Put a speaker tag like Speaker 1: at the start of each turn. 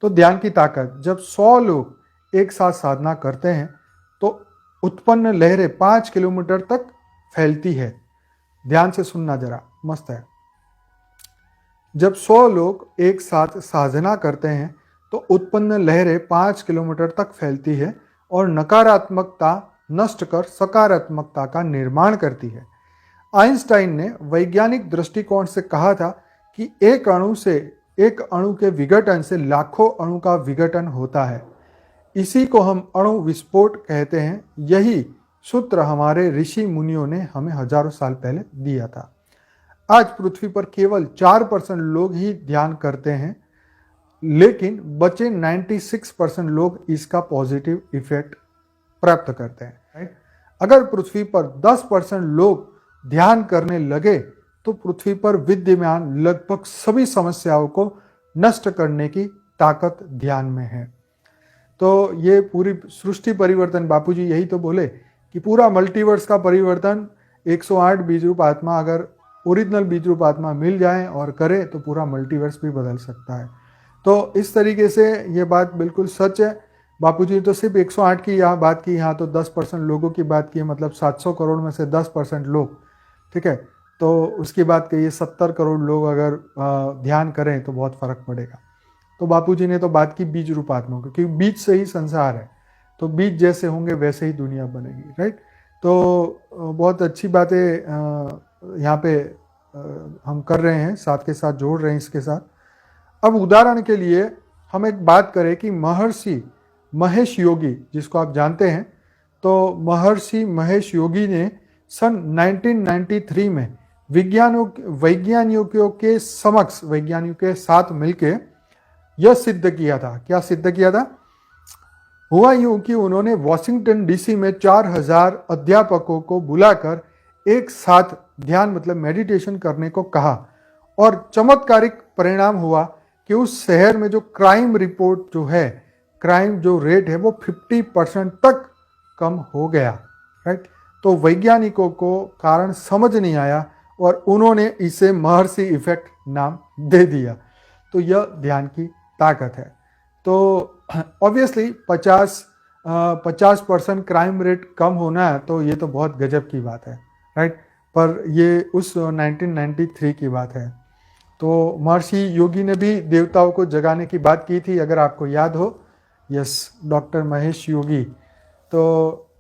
Speaker 1: तो ध्यान की ताकत, जब 100 लोग एक साथ साधना करते हैं तो उत्पन्न लहरें 5 किलोमीटर तक फैलती है। ध्यान से सुनना जरा, मस्त है। जब 100 लोग एक साथ साधना करते हैं तो उत्पन्न लहरें 5 किलोमीटर तक फैलती है और नकारात्मकता नष्ट कर सकारात्मकता का निर्माण करती है। आइंस्टाइन ने वैज्ञानिक दृष्टिकोण से कहा था कि एक अणु के विघटन से लाखों अणु का विघटन होता है। इसी को हम अणु विस्फोट कहते हैं। यही सूत्र हमारे ऋषि मुनियों ने हमें हजारों साल पहले दिया था। आज पृथ्वी पर केवल 4% लोग ही ध्यान करते हैं, लेकिन बचे 96% लोग इसका पॉजिटिव इफेक्ट प्राप्त करते हैं। राइट? अगर पृथ्वी पर 10% लोग ध्यान करने लगे तो पृथ्वी पर विद्यमान लगभग सभी समस्याओं को नष्ट करने की ताकत ध्यान में है। तो ये पूरी सृष्टि परिवर्तन, बापूजी यही तो बोले कि पूरा मल्टीवर्स का परिवर्तन 108 बीज रूप आत्मा, अगर ओरिजिनल बीज रूप आत्मा मिल जाए और करे तो पूरा मल्टीवर्स भी बदल सकता है। तो इस तरीके से ये बात बिल्कुल सच है। बापूजी ने तो सिर्फ 108 की यहाँ बात की, यहाँ तो 10% लोगों की बात की है, मतलब 700 करोड़ में से 10% लोग, ठीक है। तो उसकी बात कहिए 70 करोड़ लोग अगर ध्यान करें तो बहुत फर्क पड़ेगा। तो बापूजी ने तो बात की बीज रूप आत्मा की, क्योंकि बीज से ही संसार है, तो बीज जैसे होंगे वैसे ही दुनिया बनेगी। राइट? तो बहुत अच्छी बातें यहाँ पे हम कर रहे हैं, साथ के साथ जोड़ रहे हैं इसके साथ। अब उदाहरण के लिए हम एक बात करें कि महर्षि महेश योगी, जिसको आप जानते हैं, तो महर्षि महेश योगी ने सन 1993 में वैज्ञानिकों के साथ मिलके यह सिद्ध किया था। क्या सिद्ध किया था? हुआ यूं कि उन्होंने वॉशिंगटन डीसी में 4000 अध्यापकों को बुलाकर एक साथ ध्यान मतलब मेडिटेशन करने को कहा और चमत्कारिक परिणाम हुआ कि उस शहर में जो क्राइम रेट है वो 50% तक कम हो गया। राइट? तो वैज्ञानिकों को कारण समझ नहीं आया और उन्होंने इसे महर्षि इफेक्ट नाम दे दिया। तो यह ध्यान की ताकत है। तो ऑब्वियसली 50% क्राइम रेट कम होना है तो ये तो बहुत गजब की बात है। राइट? पर ये उस 1993 की बात है। तो महर्षि योगी ने भी देवताओं को जगाने की बात की थी, अगर आपको याद हो। Yes, doctor Mahesh Yogi. तो